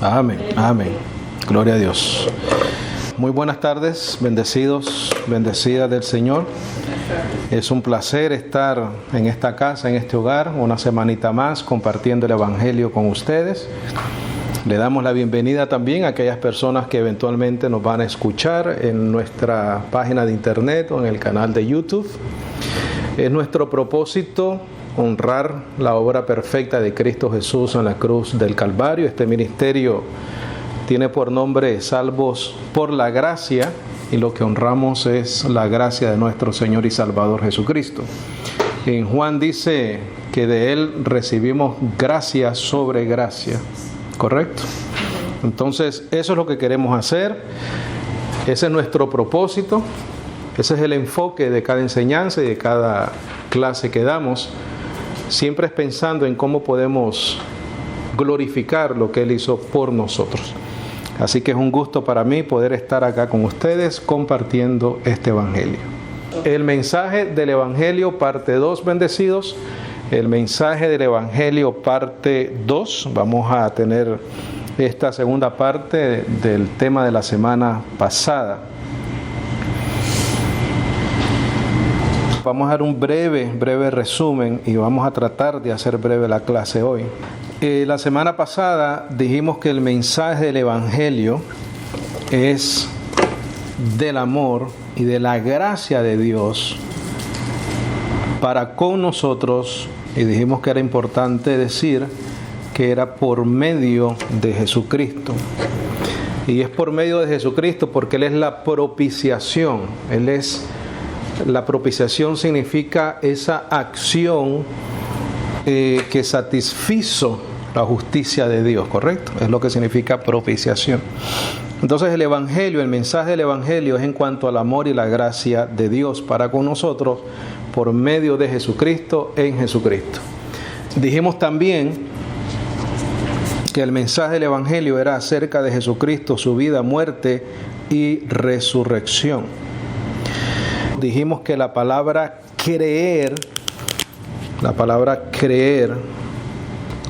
Amén, amén. Gloria a Dios. Muy buenas tardes, bendecidos, bendecidas del Señor. Es un placer estar en esta casa, en este hogar, una semanita más compartiendo el Evangelio con ustedes. Le damos la bienvenida también a aquellas personas que eventualmente nos van a escuchar en nuestra página de internet o en el canal de YouTube. Es nuestro propósito honrar la obra perfecta de Cristo Jesús en la cruz del Calvario. Este ministerio tiene por nombre Salvos por la Gracia, y lo que honramos es la gracia de nuestro Señor y Salvador Jesucristo. En Juan dice que de Él recibimos gracia sobre gracia, ¿correcto? Entonces, eso es lo que queremos hacer, ese es nuestro propósito, ese es el enfoque de cada enseñanza y de cada clase que damos. Siempre es pensando en cómo podemos glorificar lo que Él hizo por nosotros. Así que es un gusto para mí poder estar acá con ustedes compartiendo este Evangelio. El mensaje del Evangelio parte 2, bendecidos. El mensaje del Evangelio parte 2. Vamos a tener esta segunda parte del tema de la semana pasada. Vamos a dar un breve resumen y vamos a tratar de hacer breve la clase hoy. La semana pasada dijimos que el mensaje del Evangelio es del amor y de la gracia de Dios para con nosotros, y dijimos que era importante decir que era por medio de Jesucristo. Y es por medio de Jesucristo porque Él es la propiciación. La propiciación significa esa acción que satisfizo la justicia de Dios, ¿correcto? Es lo que significa propiciación. Entonces el Evangelio, el mensaje del Evangelio es en cuanto al amor y la gracia de Dios para con nosotros por medio de Jesucristo en Jesucristo. Dijimos también que el mensaje del Evangelio era acerca de Jesucristo, su vida, muerte y resurrección. Dijimos que la palabra creer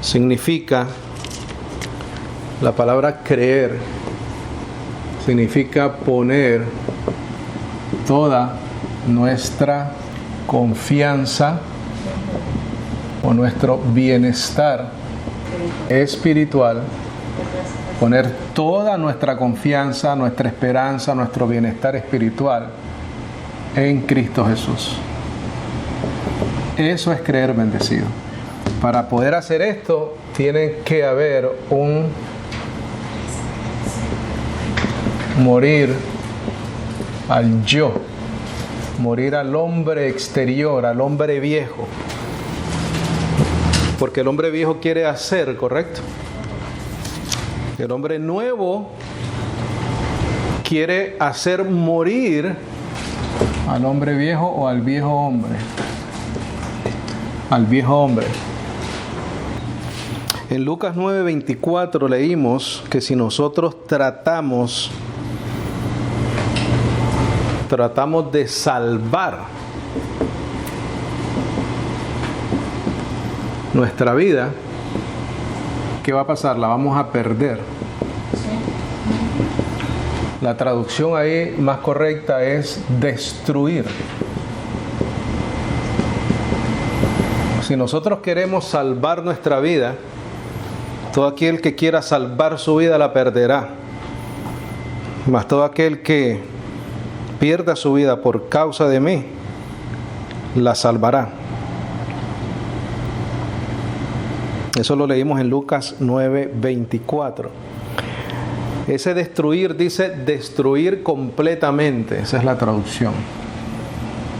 significa poner toda nuestra confianza o nuestro bienestar espiritual, poner toda nuestra confianza, nuestra esperanza, nuestro bienestar espiritual en Cristo Jesús. Eso es creer, bendecido. Para poder hacer esto, tiene que haber un morir al yo, morir al hombre exterior, al hombre viejo. Porque el hombre viejo quiere hacer, ¿correcto? El hombre nuevo quiere hacer morir al hombre viejo o al viejo hombre. Al viejo hombre. En Lucas 9:24 leímos que si nosotros tratamos de salvar nuestra vida, ¿qué va a pasar? La vamos a perder. La traducción ahí más correcta es destruir. Si nosotros queremos salvar nuestra vida, todo aquel que quiera salvar su vida la perderá. Mas todo aquel que pierda su vida por causa de mí, la salvará. Eso lo leímos en Lucas 9:24. Ese destruir dice destruir completamente. Esa es la traducción.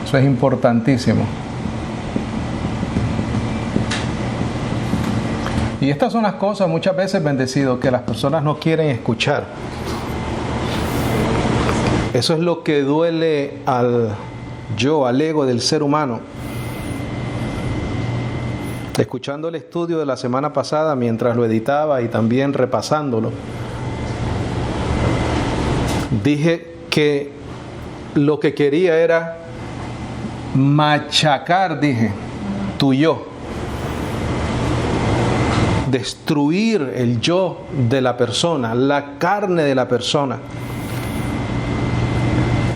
Eso es importantísimo. Y estas son las cosas muchas veces, bendecidos, que las personas no quieren escuchar. Eso es lo que duele al yo, al ego del ser humano. Escuchando el estudio de la semana pasada mientras lo editaba y también repasándolo, dije que lo que quería era machacar, tu yo. destruir el yo de la persona, la carne de la persona.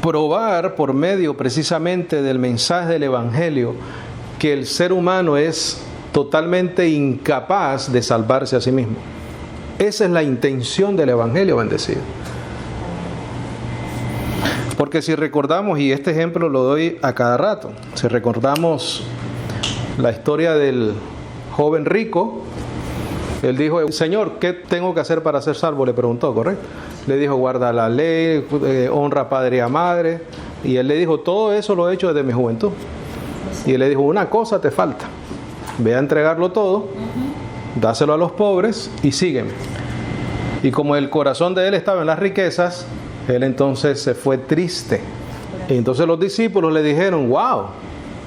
Probar por medio precisamente del mensaje del Evangelio que el ser humano es totalmente incapaz de salvarse a sí mismo. Esa es la intención del Evangelio, bendecido. Porque si recordamos, y este ejemplo lo doy a cada rato, si recordamos la historia del joven rico, él dijo: Señor, ¿qué tengo que hacer para ser salvo? Le preguntó, ¿correcto? Le dijo: guarda la ley, honra a padre y a madre. Y él le dijo: todo eso lo he hecho desde mi juventud. Y él le dijo: una cosa te falta, ve a entregarlo todo, dáselo a los pobres y sígueme. Y como el corazón de él estaba en las riquezas, él entonces se fue triste. Y entonces los discípulos le dijeron: wow,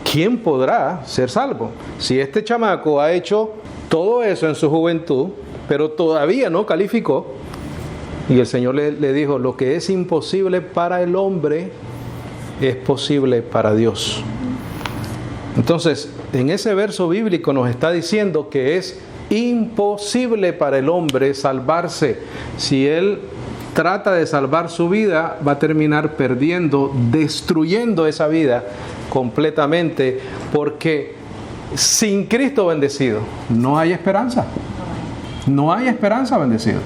¿quién podrá ser salvo? Si este chamaco ha hecho todo eso en su juventud, pero todavía no calificó. Y el Señor le dijo: lo que es imposible para el hombre es posible para Dios. Entonces, en ese verso bíblico nos está diciendo que es imposible para el hombre salvarse. Si él trata de salvar su vida, va a terminar perdiendo, destruyendo esa vida completamente, porque sin Cristo, bendecido, no hay esperanza. No hay esperanza, bendecido.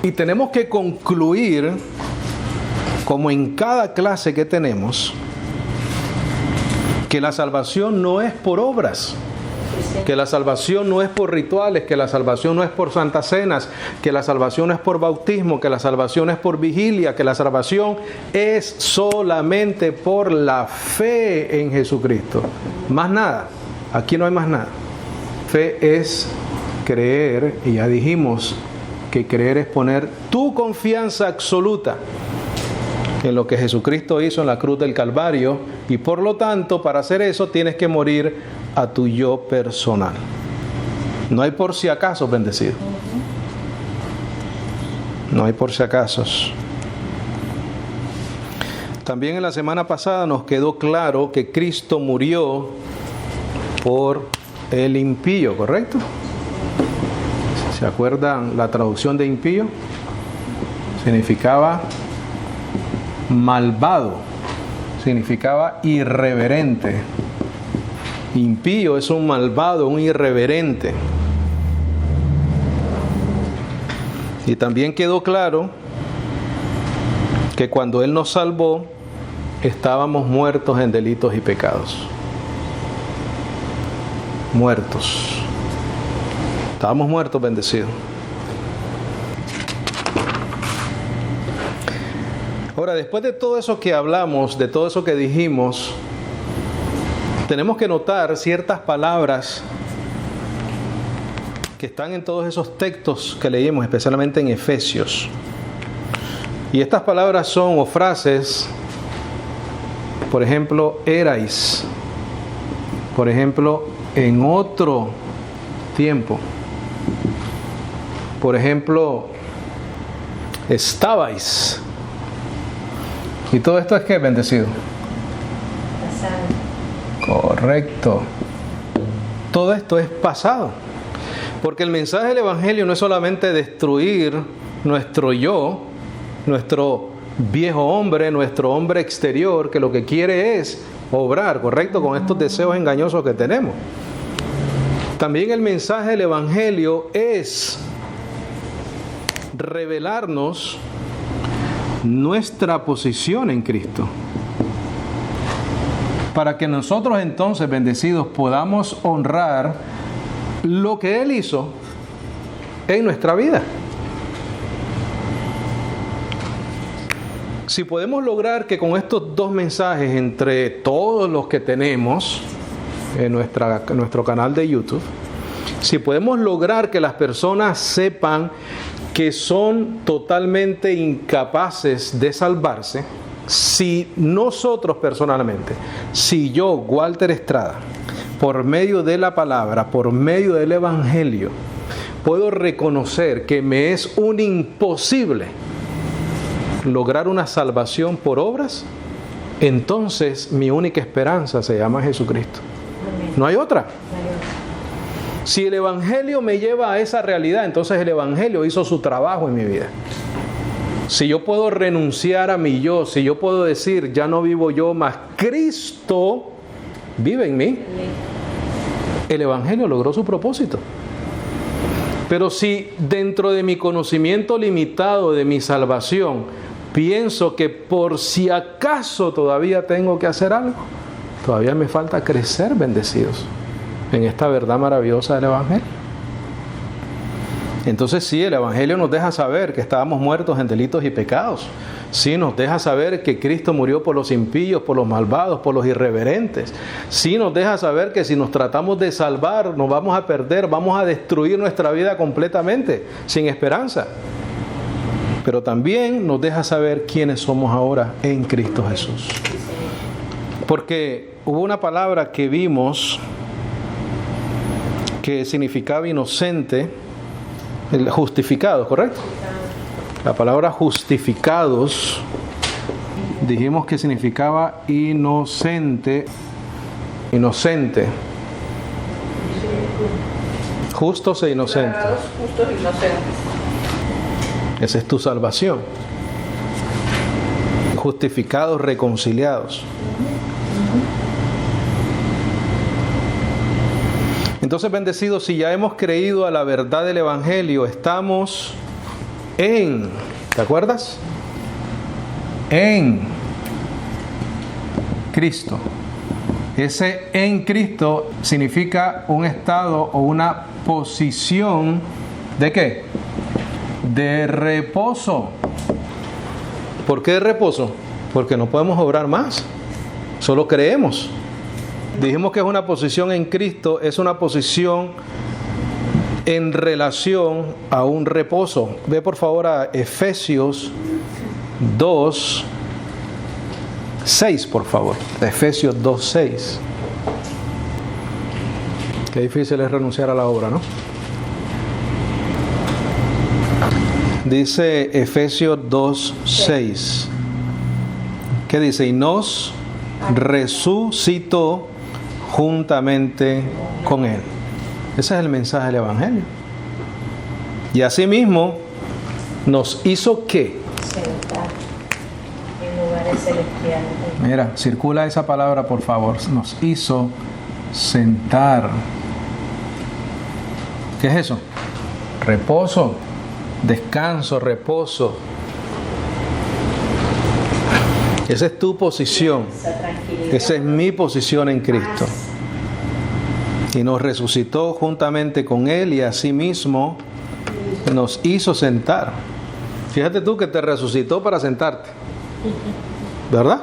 Y tenemos que concluir, como en cada clase que tenemos, que la salvación no es por obras, que la salvación no es por rituales, que la salvación no es por santas cenas, que la salvación no es por bautismo, que la salvación es por vigilia, que la salvación es solamente por la fe en Jesucristo. Más nada, aquí no hay más nada. Fe es creer, y ya dijimos que creer es poner tu confianza absoluta en lo que Jesucristo hizo en la cruz del Calvario, y por lo tanto, para hacer eso tienes que morir a tu yo personal. No hay por si acaso, bendecido. No hay por si acaso. También en la semana pasada nos quedó claro que Cristo murió por el impío, ¿correcto? ¿Se acuerdan la traducción de impío? Significaba malvado, significaba irreverente. Impío es un malvado, un irreverente. Y también quedó claro que cuando Él nos salvó, estábamos muertos en delitos y pecados. Muertos. Estábamos muertos, bendecidos. Ahora, después de todo eso que hablamos, de todo eso que dijimos, tenemos que notar ciertas palabras que están en todos esos textos que leímos, especialmente en Efesios. Y estas palabras son, o frases, por ejemplo, erais, por ejemplo, en otro tiempo, por ejemplo, estabais. Y todo esto es ¿qué? Bendecido. Correcto. Todo esto es pasado. Porque el mensaje del Evangelio no es solamente destruir nuestro yo, nuestro viejo hombre, nuestro hombre exterior, que lo que quiere es obrar, correcto, con estos deseos engañosos que tenemos. También el mensaje del Evangelio es revelarnos nuestra posición en Cristo, para que nosotros entonces, bendecidos, podamos honrar lo que Él hizo en nuestra vida. Si podemos lograr que con estos dos mensajes, entre todos los que tenemos en nuestro canal de YouTube, si podemos lograr que las personas sepan que son totalmente incapaces de salvarse, si nosotros personalmente, si yo, Walter Estrada, por medio de la palabra, por medio del Evangelio, puedo reconocer que me es un imposible lograr una salvación por obras, entonces mi única esperanza se llama Jesucristo. No hay otra. Si el Evangelio me lleva a esa realidad, entonces el Evangelio hizo su trabajo en mi vida. Si yo puedo renunciar a mi yo, si yo puedo decir, ya no vivo yo, mas Cristo vive en mí, el Evangelio logró su propósito. Pero si dentro de mi conocimiento limitado de mi salvación, pienso que por si acaso todavía tengo que hacer algo, todavía me falta crecer, bendecidos, en esta verdad maravillosa del Evangelio. Entonces sí, el Evangelio nos deja saber que estábamos muertos en delitos y pecados. Sí, nos deja saber que Cristo murió por los impíos, por los malvados, por los irreverentes. Sí, nos deja saber que si nos tratamos de salvar, nos vamos a perder, vamos a destruir nuestra vida completamente, sin esperanza. Pero también nos deja saber quiénes somos ahora en Cristo Jesús. Porque hubo una palabra que vimos que significaba inocente, justificados, ¿correcto? La palabra justificados, dijimos que significaba inocente. Inocente. Justos e inocentes. Justos e inocentes. Esa es tu salvación. Justificados, reconciliados. Entonces, bendecidos, si ya hemos creído a la verdad del Evangelio, estamos en, ¿te acuerdas? En Cristo. Ese en Cristo significa un estado o una posición ¿de qué? De reposo. ¿Por qué de reposo? Porque no podemos obrar más, solo creemos. Dijimos que es una posición en Cristo, es una posición en relación a un reposo. Ve por favor a Efesios 2:6, por favor. Efesios 2:6. Qué difícil es renunciar a la obra, ¿no? Dice Efesios 2:6. ¿Qué dice? Y nos resucitó juntamente con Él. Ese es el mensaje del Evangelio. Y asimismo nos hizo ¿qué? Sentar en lugares celestiales. Mira, circula esa palabra por favor. Nos hizo sentar. ¿Qué es eso? Reposo, descanso, reposo. Esa es tu posición. Esa es mi posición en Cristo. Y nos resucitó juntamente con Él y asimismo nos hizo sentar. Fíjate tú que te resucitó para sentarte, ¿verdad?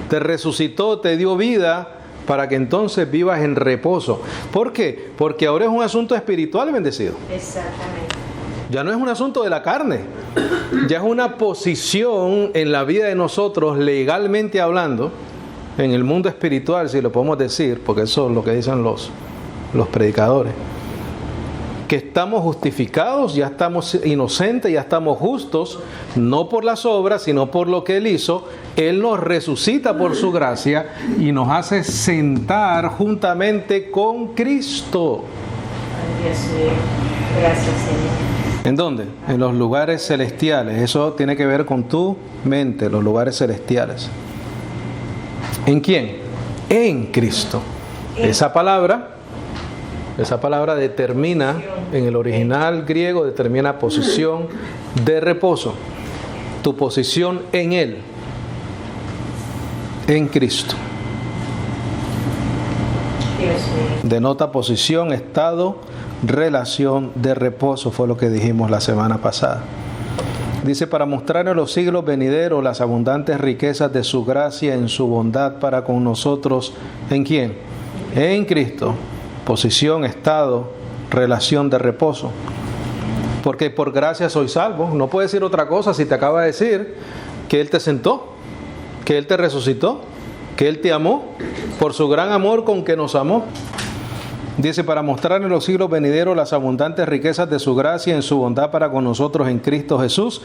Te resucitó, te dio vida para que entonces vivas en reposo. ¿Por qué? Porque ahora es un asunto espiritual, bendecido. Exactamente. Ya no es un asunto de la carne. Ya es una posición en la vida de nosotros, legalmente hablando, en el mundo espiritual, si lo podemos decir, porque eso es lo que dicen los predicadores, que estamos justificados, ya estamos inocentes, ya estamos justos, no por las obras, sino por lo que Él hizo. Él nos resucita por su gracia y nos hace sentar juntamente con Cristo. Ay, Dios mío. Gracias, Señor. ¿En dónde? En los lugares celestiales. Eso tiene que ver con tu mente, los lugares celestiales. ¿En quién? En Cristo. Esa palabra determina, en el original griego, determina posición de reposo. Tu posición en Él. En Cristo. Dios mío. Denota posición, estado, relación de reposo, fue lo que dijimos la semana pasada. Dice, para mostrar en los siglos venideros las abundantes riquezas de su gracia en su bondad para con nosotros. ¿En quién? En Cristo. Posición, estado, relación de reposo. Porque por gracia soy salvo. No puedes decir otra cosa si te acaba de decir que Él te sentó, que Él te resucitó, que Él te amó, por su gran amor con que nos amó. Dice, para mostrar en los siglos venideros las abundantes riquezas de su gracia en su bondad para con nosotros en Cristo Jesús,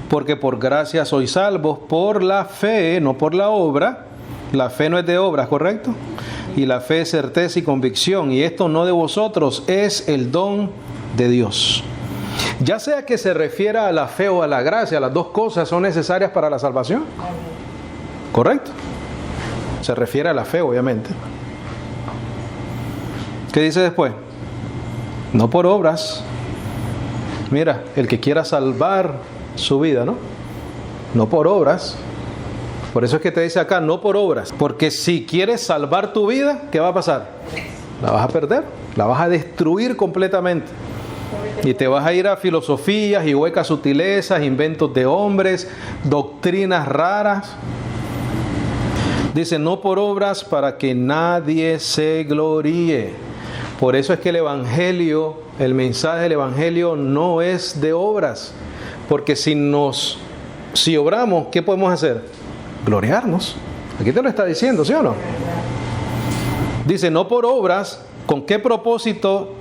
porque por gracia sois salvos por la fe, no por la obra. La fe no es de obras, ¿correcto? y la fe es certeza y convicción, y esto no de vosotros, es el don de Dios. Ya sea que se refiera a la fe o a la gracia, las dos cosas son necesarias para la salvación. ¿Correcto? Se refiere a la fe, obviamente. ¿Qué dice después? No por obras. Mira, el que quiera salvar su vida, ¿no? No por obras. Por eso es que te dice acá, no por obras. Porque si quieres salvar tu vida, ¿qué va a pasar? La vas a perder, la vas a destruir completamente. Y te vas a ir a filosofías y huecas sutilezas, inventos de hombres, doctrinas raras. Dice, no por obras para que nadie se gloríe. Por eso es que el Evangelio, el mensaje del Evangelio no es de obras. Porque si obramos, ¿qué podemos hacer? Gloriarnos. Aquí te lo está diciendo, ¿sí o no? Dice, no por obras. ¿Con qué propósito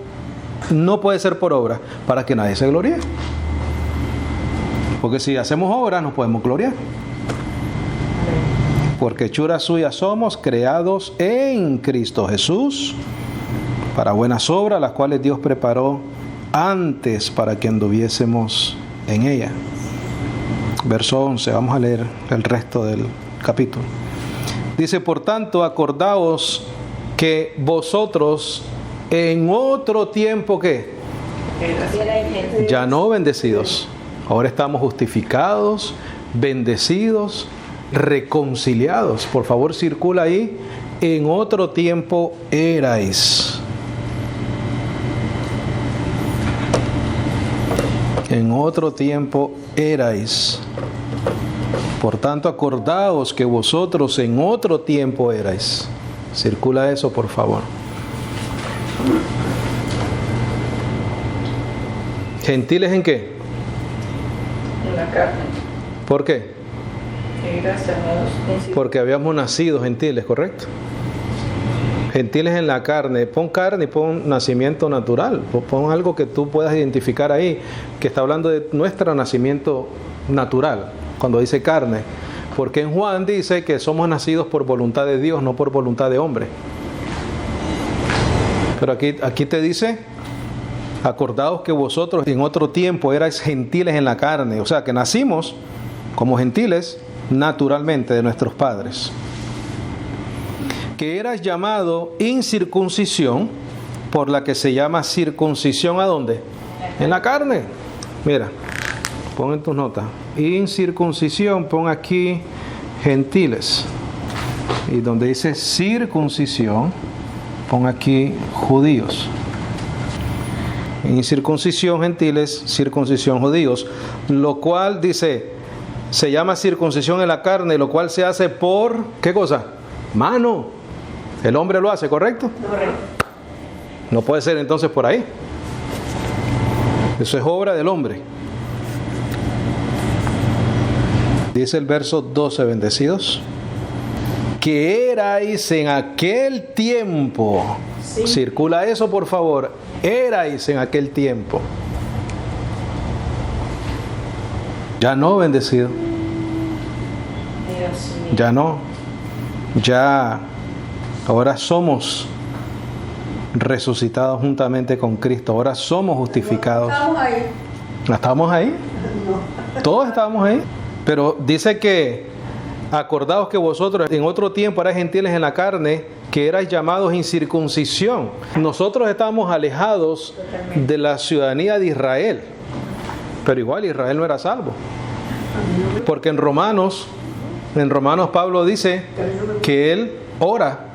no puede ser por obras? Para que nadie se gloríe. Porque si hacemos obras, nos podemos gloriar. Porque hechura suya somos, creados en Cristo Jesús, para buenas obras, las cuales Dios preparó antes para que anduviésemos en ella. Verso 11, vamos a leer el resto del capítulo. Dice, por tanto, acordaos que vosotros en otro tiempo, ¿qué? Ya no bendecidos. Ahora estamos justificados, bendecidos, reconciliados. Por favor, circula ahí. En otro tiempo erais. En otro tiempo erais. Por tanto, acordaos que vosotros en otro tiempo erais. Circula eso, por favor. ¿Gentiles en qué? En la carne. ¿Por qué? Porque habíamos nacido gentiles, ¿correcto? Gentiles en la carne. Pon carne y pon nacimiento natural. Pon algo que tú puedas identificar ahí, que está hablando de nuestro nacimiento natural, cuando dice carne. Porque en Juan dice que somos nacidos por voluntad de Dios, no por voluntad de hombre. Pero aquí te dice, acordaos que vosotros en otro tiempo erais gentiles en la carne. O sea, que nacimos como gentiles naturalmente de nuestros padres. Que eras llamado incircuncisión, por la que se llama circuncisión, ¿a dónde? En la carne. Mira, pon en tus notas. Incircuncisión, pon aquí gentiles. Y donde dice circuncisión, pon aquí judíos. Incircuncisión gentiles, circuncisión judíos. Lo cual dice, se llama circuncisión en la carne, lo cual se hace por, ¿qué cosa? Mano. El hombre lo hace, ¿correcto? Correcto. No puede ser entonces por ahí. Eso es obra del hombre. Dice el verso 12, bendecidos, que erais en aquel tiempo. Sí. Circula eso, por favor. Erais en aquel tiempo. Ya no, bendecido. Ya no. Ya. Ahora somos resucitados juntamente con Cristo. Ahora somos justificados. Estamos ahí. ¿Estamos ahí? No. Todos estamos ahí. Pero dice que acordaos que vosotros en otro tiempo erais gentiles en la carne, que erais llamados incircuncisión. Nosotros estábamos alejados de la ciudadanía de Israel. Pero igual Israel no era salvo. Porque en Romanos Pablo dice que él ora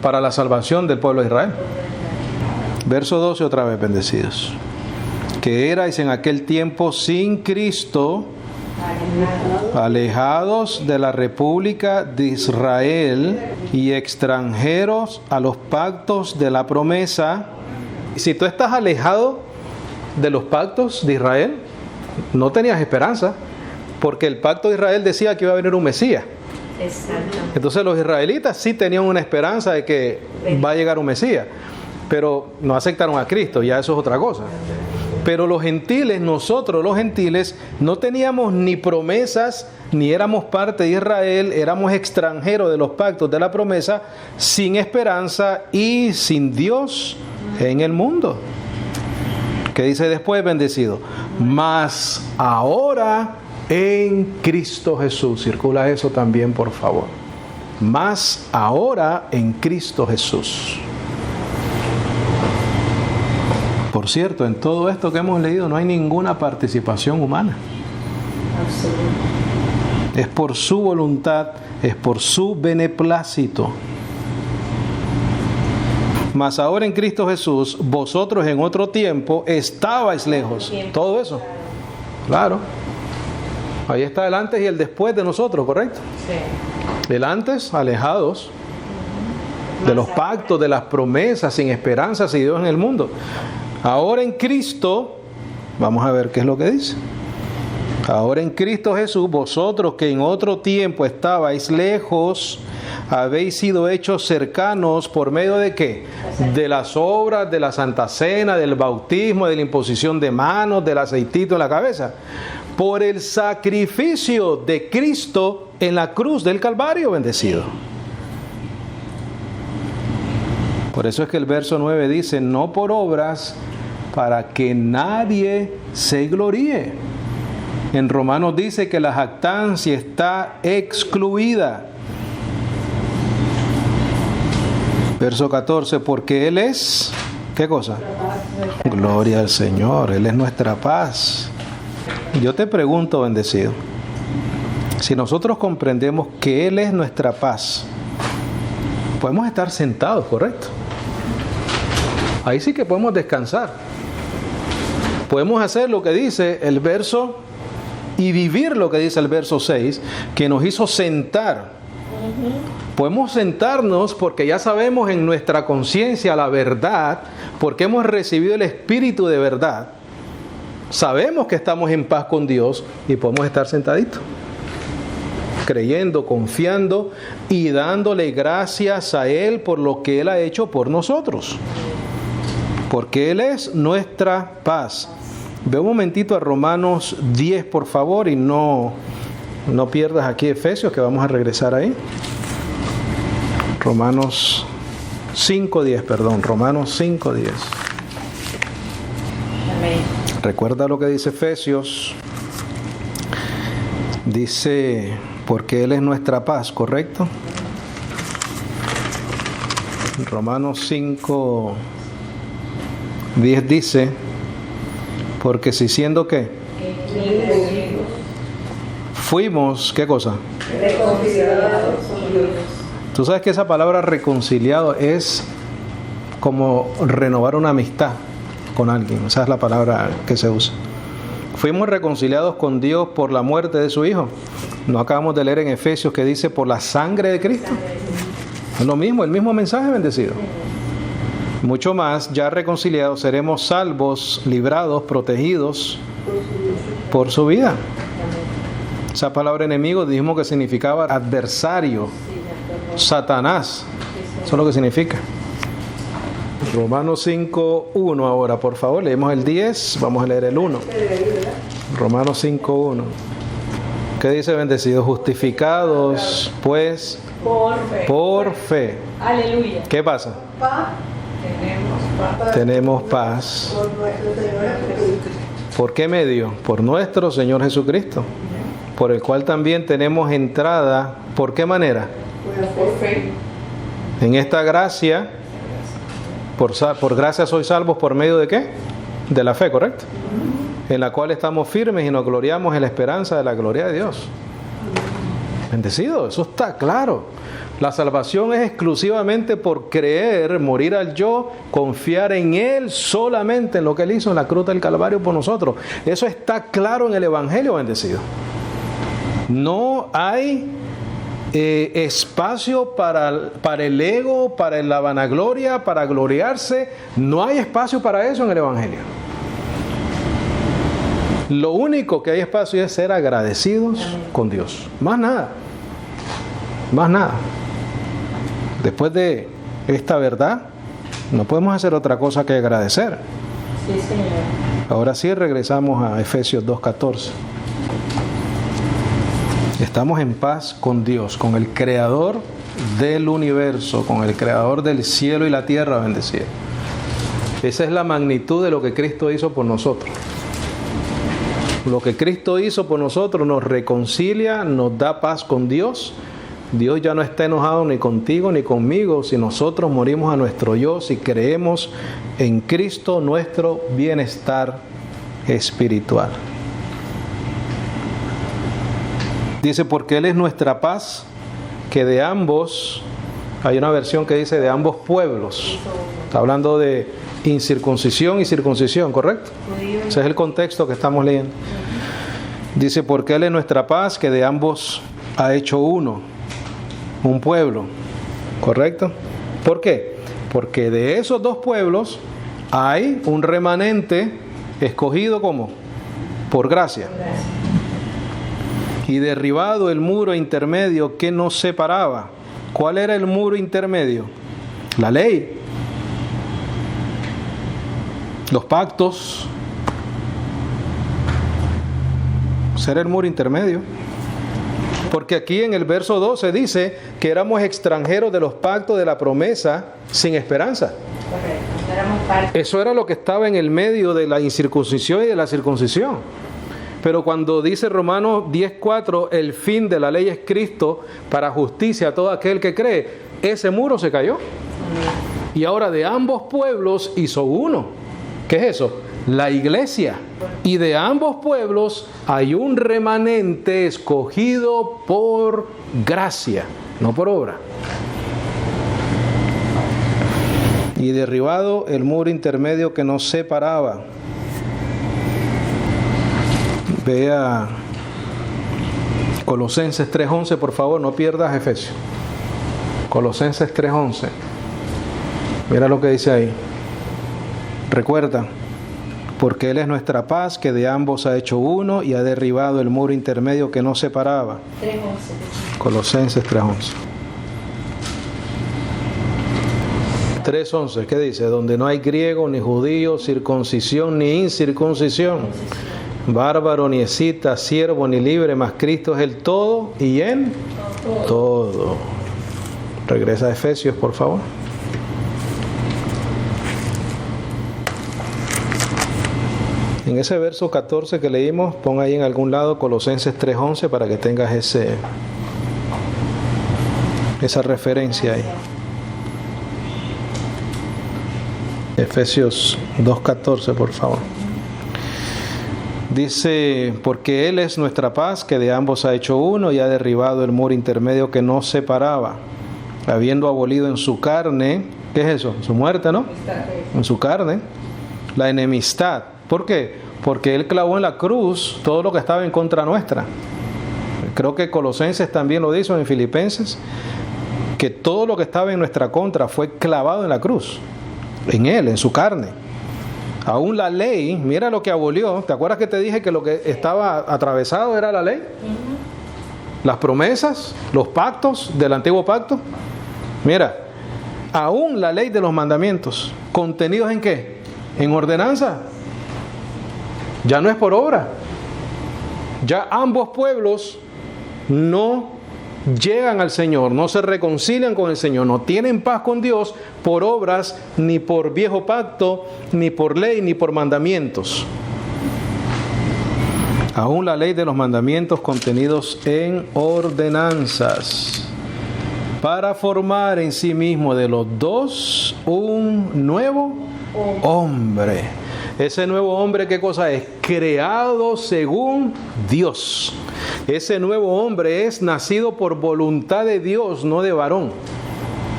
para la salvación del pueblo de Israel. Verso 12 otra vez, bendecidos. Que erais en aquel tiempo sin Cristo, alejados de la república de Israel y extranjeros a los pactos de la promesa. Si tú estás alejado de los pactos de Israel, no tenías esperanza, porque el pacto de Israel decía que iba a venir un Mesías. Exacto. Entonces los israelitas sí tenían una esperanza de que va a llegar un Mesías, pero no aceptaron a Cristo, ya eso es otra cosa. Pero los gentiles, nosotros los gentiles, no teníamos ni promesas, ni éramos parte de Israel, éramos extranjeros de los pactos de la promesa, sin esperanza y sin Dios en el mundo. ¿Qué dice después, bendecido? Mas ahora en Cristo Jesús. Circula eso también, por favor. Mas ahora en Cristo Jesús. Por cierto, en todo esto que hemos leído no hay ninguna participación humana. Es por su voluntad, es por su beneplácito. Mas ahora en Cristo Jesús, vosotros en otro tiempo estabais lejos. Todo eso. Claro. Ahí está el antes y el después de nosotros, ¿correcto? Sí. El antes, alejados de los pactos, de las promesas, sin esperanza, sin Dios en el mundo. Ahora en Cristo, vamos a ver qué es lo que dice. Ahora en Cristo Jesús, vosotros que en otro tiempo estabais lejos, habéis sido hechos cercanos por medio de ¿qué? De las obras, de la Santa Cena, del bautismo, de la imposición de manos, del aceitito en la cabeza. Por el sacrificio de Cristo en la cruz del Calvario, bendecido. Por eso es que el verso 9 dice, no por obras, para que nadie se gloríe. En Romanos dice que la jactancia está excluida. Verso 14, porque Él es, ¿qué cosa? Gloria al Señor, Él es nuestra paz. Yo te pregunto, bendecido, si nosotros comprendemos que Él es nuestra paz, podemos estar sentados, ¿correcto? Ahí sí que podemos descansar. Podemos hacer lo que dice el verso y vivir lo que dice el verso 6, que nos hizo sentar. Podemos sentarnos porque ya sabemos en nuestra conciencia la verdad, porque hemos recibido el Espíritu de verdad. Sabemos que estamos en paz con Dios y podemos estar sentaditos, creyendo, confiando y dándole gracias a Él por lo que Él ha hecho por nosotros. Porque Él es nuestra paz. Ve un momentito a Romanos 10, por favor, y no pierdas aquí Efesios, que vamos a regresar ahí. Romanos 5:10, perdón, Romanos 5:10. Amén. Recuerda lo que dice Efesios. Dice, porque Él es nuestra paz, ¿correcto? Romanos 5:10 dice, porque si siendo ¿qué? Fuimos, ¿qué cosa? Reconciliados con Dios. Tú sabes que esa palabra reconciliado es como renovar una amistad con alguien. Esa es la palabra que se usa. Fuimos reconciliados con Dios por la muerte de su Hijo. No acabamos de leer en Efesios que dice por la sangre de Cristo. Es lo mismo, el mismo mensaje, bendecido. Mucho más, ya reconciliados, seremos salvos, librados, protegidos por su vida. Esa palabra enemigo dijimos que significaba adversario, Satanás. Eso es lo que significa. Romanos 5:1 ahora, por favor, leemos el 10, vamos a leer el 1. Romanos 5:1. ¿Qué dice, bendecido? Justificados, pues, por fe. Aleluya. ¿Qué pasa? Tenemos paz. ¿Por qué medio? Por nuestro Señor Jesucristo, por el cual también tenemos entrada. ¿Por qué manera? Por fe. En esta gracia, por gracia sois salvos por medio de ¿qué? De la fe, ¿correcto? En la cual estamos firmes y nos gloriamos en la esperanza de la gloria de Dios. Bendecido, eso está claro. La salvación es exclusivamente por creer, morir al yo, confiar en Él, solamente en lo que Él hizo en la cruz del Calvario por nosotros. Eso está claro en el Evangelio, bendecido. No hay espacio para el ego, para la vanagloria, para gloriarse. No hay espacio para eso en el Evangelio. Lo único que hay espacio es ser agradecidos con Dios. Más nada. Más nada. Después de esta verdad, no podemos hacer otra cosa que agradecer. Sí, Señor. Ahora sí regresamos a Efesios 2:14. Estamos en paz con Dios, con el Creador del universo, con el Creador del cielo y la tierra bendecido. Esa es la magnitud de lo que Cristo hizo por nosotros. Lo que Cristo hizo por nosotros nos reconcilia, nos da paz con Dios. Dios ya no está enojado ni contigo ni conmigo si nosotros morimos a nuestro yo, si creemos en Cristo, nuestro bienestar espiritual. Dice, porque Él es nuestra paz, que de ambos, hay una versión que dice de ambos pueblos. Está hablando de incircuncisión y circuncisión, ¿correcto? Ese es el contexto que estamos leyendo. Dice, porque Él es nuestra paz, que de ambos ha hecho uno, un pueblo, ¿correcto? ¿Por qué? Porque de esos dos pueblos hay un remanente escogido como por gracia. Y derribado el muro intermedio que nos separaba. ¿Cuál era el muro intermedio? La ley, los pactos. Ser el muro intermedio. Porque aquí en el verso 12 dice que éramos extranjeros de los pactos de la promesa sin esperanza. Correcto. Eso era lo que estaba en el medio de la incircuncisión y de la circuncisión. Pero cuando dice Romanos 10:4, el fin de la ley es Cristo para justicia a todo aquel que cree, ese muro se cayó. Y ahora de ambos pueblos hizo uno. ¿Qué es eso? La iglesia. Y de ambos pueblos hay un remanente escogido por gracia, no por obra. Y derribado el muro intermedio que nos separaba. Vea Colosenses 3:11, por favor, no pierdas Efesios. Colosenses 3:11. Mira lo que dice ahí. Recuerda, porque Él es nuestra paz, que de ambos ha hecho uno y ha derribado el muro intermedio que nos separaba. 3:11. Colosenses 3:11. 3:11, ¿qué dice? Donde no hay griego ni judío, circuncisión ni incircuncisión, bárbaro ni escita, siervo ni libre, mas Cristo es el todo y en todo. Regresa a Efesios, por favor. En ese verso 14 que leímos, pon ahí en algún lado Colosenses 3:11 para que tengas esa referencia ahí. Efesios 2:14, por favor. Dice, porque Él es nuestra paz, que de ambos ha hecho uno y ha derribado el muro intermedio que nos separaba, habiendo abolido en su carne, ¿qué es eso? Su muerte, ¿no? En su carne, la enemistad. ¿Por qué? Porque Él clavó en la cruz todo lo que estaba en contra nuestra. Creo que Colosenses también lo dice, en Filipenses, que todo lo que estaba en nuestra contra fue clavado en la cruz, en Él, en su carne. Aún la ley, mira lo que abolió. ¿Te acuerdas que te dije que lo que estaba atravesado era la ley? Las promesas, los pactos del antiguo pacto. Mira, aún la ley de los mandamientos, contenidos ¿en qué? En ordenanza. Ya no es por obra. Ya ambos pueblos no llegan al Señor, no se reconcilian con el Señor, no tienen paz con Dios por obras, ni por viejo pacto, ni por ley, ni por mandamientos. Aún la ley de los mandamientos contenidos en ordenanzas, para formar en sí mismo de los dos un nuevo hombre. Ese nuevo hombre, ¿qué cosa es? Creado según Dios. Ese nuevo hombre es nacido por voluntad de Dios, no de varón,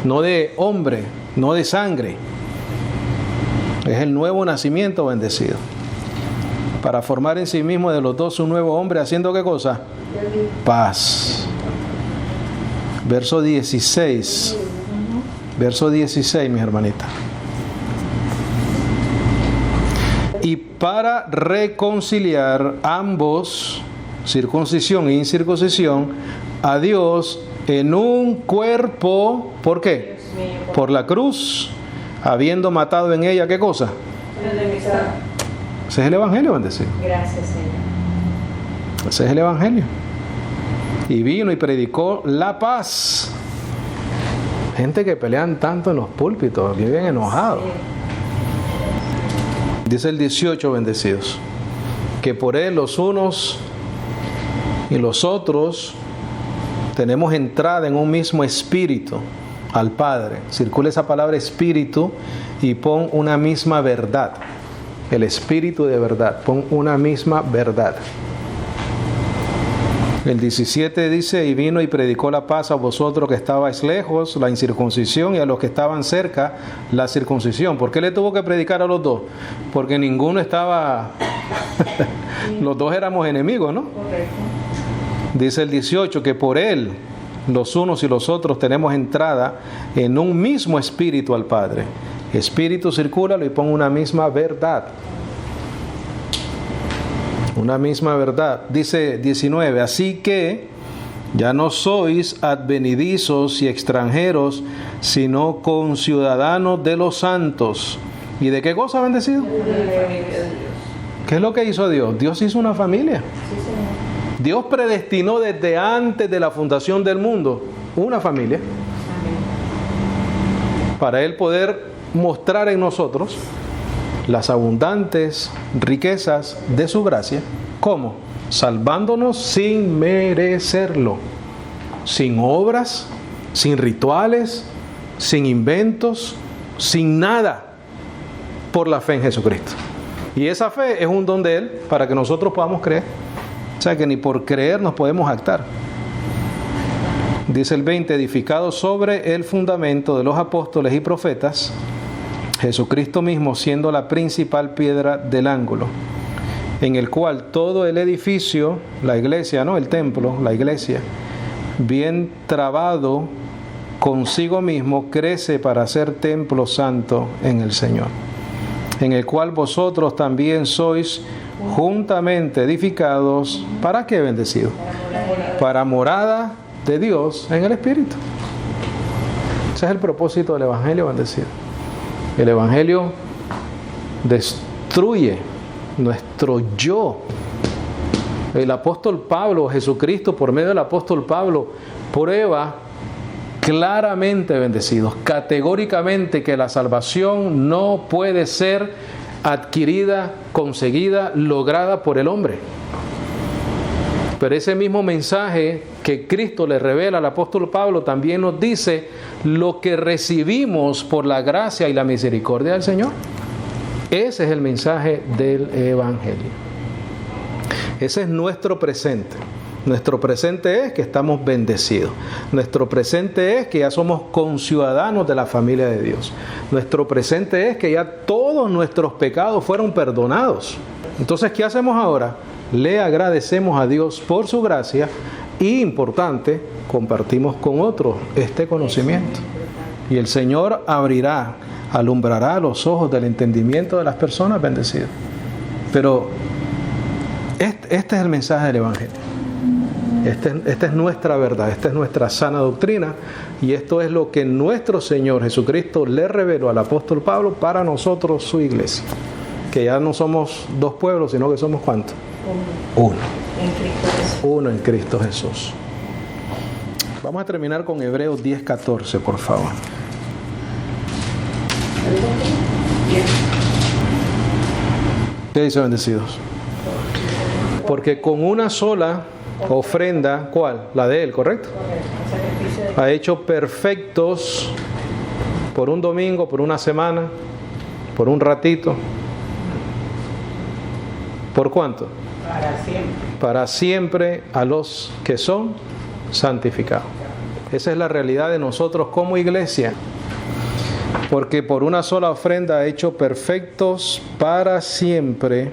no de hombre, no de sangre. Es el nuevo nacimiento bendecido. Para formar en sí mismo de los dos un nuevo hombre, ¿haciendo qué cosa? Paz. Verso 16. Verso 16, mis hermanitas. Y para reconciliar ambos, circuncisión e incircuncisión, a Dios en un cuerpo, ¿por qué? Por la cruz, habiendo matado en ella, ¿qué cosa? Ese es el Evangelio, bendecido. Gracias, Señor. Ese es el Evangelio. Y vino y predicó la paz. Gente que pelean tanto en los púlpitos, viven enojados. Dice el 18, bendecidos, que por él los unos y los otros tenemos entrada en un mismo espíritu al Padre. Circula esa palabra espíritu y pon una misma verdad. El espíritu de verdad, pon una misma verdad. El 17 dice, y vino y predicó la paz a vosotros que estabais lejos, la incircuncisión, y a los que estaban cerca, la circuncisión. ¿Por qué le tuvo que predicar a los dos? Porque ninguno estaba, los dos éramos enemigos, ¿no? Correcto. Dice el 18, que por él, los unos y los otros, tenemos entrada en un mismo espíritu al Padre. Espíritu, circúlalo y pon una misma verdad. Una misma verdad. Dice 19, así que ya no sois advenedizos y extranjeros, sino conciudadanos de los santos. ¿Y de qué cosa, bendecido? ¿Qué es lo que hizo Dios? Dios hizo una familia. Sí, Señor. Dios predestinó desde antes de la fundación del mundo una familia Amén. para Él poder mostrar en nosotros las abundantes riquezas de su gracia. ¿Cómo? Salvándonos sin merecerlo, sin obras, sin rituales, sin inventos, sin nada, por la fe en Jesucristo. Y esa fe es un don de Él para que nosotros podamos creer. O sea que ni por creer nos podemos jactar. Dice el 20, edificado sobre el fundamento de los apóstoles y profetas, Jesucristo mismo siendo la principal piedra del ángulo, en el cual todo el edificio, la iglesia, no el templo, la iglesia, bien trabado consigo mismo, crece para ser templo santo en el Señor, en el cual vosotros también sois juntamente edificados, ¿para qué, bendecido? Para morada de Dios en el Espíritu. Ese es el propósito del Evangelio, bendecido. El Evangelio destruye nuestro yo. El apóstol Pablo, Jesucristo, por medio del apóstol Pablo, prueba claramente, bendecidos, categóricamente, que la salvación no puede ser adquirida, conseguida, lograda por el hombre. Pero ese mismo mensaje que Cristo le revela al apóstol Pablo también nos dice lo que recibimos por la gracia y la misericordia del Señor. Ese es el mensaje del Evangelio. Ese es nuestro presente. Nuestro presente es que estamos bendecidos. Nuestro presente es que ya somos conciudadanos de la familia de Dios. Nuestro presente es que ya todos nuestros pecados fueron perdonados. Entonces, ¿qué hacemos ahora? Le agradecemos a Dios por su gracia y, importante, compartimos con otros este conocimiento. Y el Señor alumbrará los ojos del entendimiento de las personas bendecidas. Pero este es el mensaje del Evangelio. Esta es nuestra verdad, esta es nuestra sana doctrina, y esto es lo que nuestro Señor Jesucristo le reveló al apóstol Pablo para nosotros, su iglesia. Que ya no somos dos pueblos, sino que somos ¿cuántos? Uno. En Cristo Jesús. Uno en Cristo Jesús. Vamos a terminar con Hebreos 10:14, por favor. ¿Qué dice, bendecidos? Porque con una sola ofrenda, ¿cuál? La de Él, ¿correcto? Ha hecho perfectos por un domingo, por una semana, por un ratito. ¿Por cuánto? Para siempre. Para siempre a los que son santificados. Esa es la realidad de nosotros como iglesia. Porque por una sola ofrenda ha hecho perfectos para siempre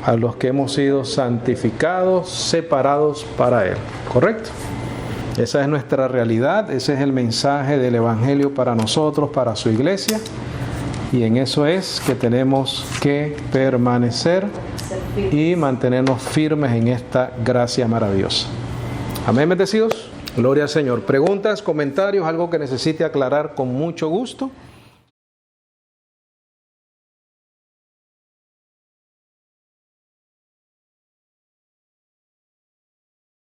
a los que hemos sido santificados, separados para Él. ¿Correcto? Esa es nuestra realidad, ese es el mensaje del Evangelio para nosotros, para su iglesia. Y en eso es que tenemos que permanecer y mantenernos firmes en esta gracia maravillosa. Amén, bendecidos. Gloria al Señor. Preguntas, comentarios, algo que necesite aclarar con mucho gusto.